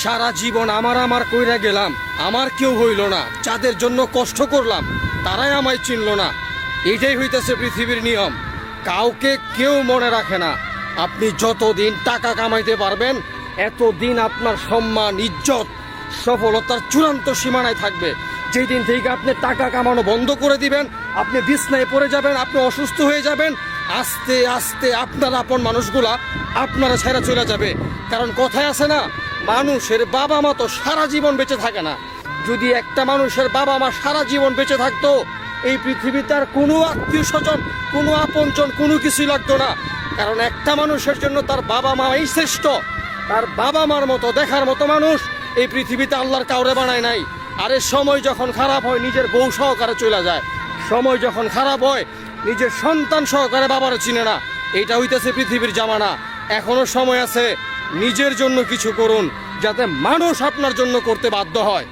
সারা জীবন আমার কইরা গেলাম, আমার কেউ হইল না, যাদের জন্য কষ্ট করলাম তারাই আমায় চিনল না। এটাই হইতেছে পৃথিবীর নিয়ম, কাউকে কেউ মনে রাখে না। আপনি যতদিন টাকা কামাইতে পারবেন এতদিন আপনার সম্মান, ইজ্জত, সফলতার চূড়ান্ত সীমানায় থাকবে। যেই দিন থেকে আপনি টাকা কামানো বন্ধ করে দিবেন, আপনি বিছনায় পড়ে যাবেন, আপনি অসুস্থ হয়ে যাবেন, আস্তে আস্তে আপনার আপন মানুষগুলা আপনারা ছেড়ে চলে যাবে। কারণ কথায় আছে না, মানুষের বাবা মা তো সারা জীবন বেঁচে থাকে না। যদি একটা মানুষের বাবা মা সারা জীবন বেঁচে থাকতো, এই পৃথিবীতে আর কোনো আত্মীয় স্বজন, কোনো আপনজন, কোনো কিছুই লাগতো না। কারণ একটা মানুষের জন্য তার বাবা মাই শ্রেষ্ঠ। তার বাবা মার মতো দেখার মতো মানুষ এই পৃথিবীতে আল্লাহর কাউরে বানায় নাই। আরে সময় যখন খারাপ হয় নিজের বউ সহকারে চলে যায়, সময় যখন খারাপ হয় নিজের সন্তান সহকারে বাবারে চিনে না। এইটা হইতেছে পৃথিবীর জামানা। এখনো সময় আছে, নিজের জন্য কিছু করুন যাতে মানুষ আপনার জন্য করতে বাধ্য হয়।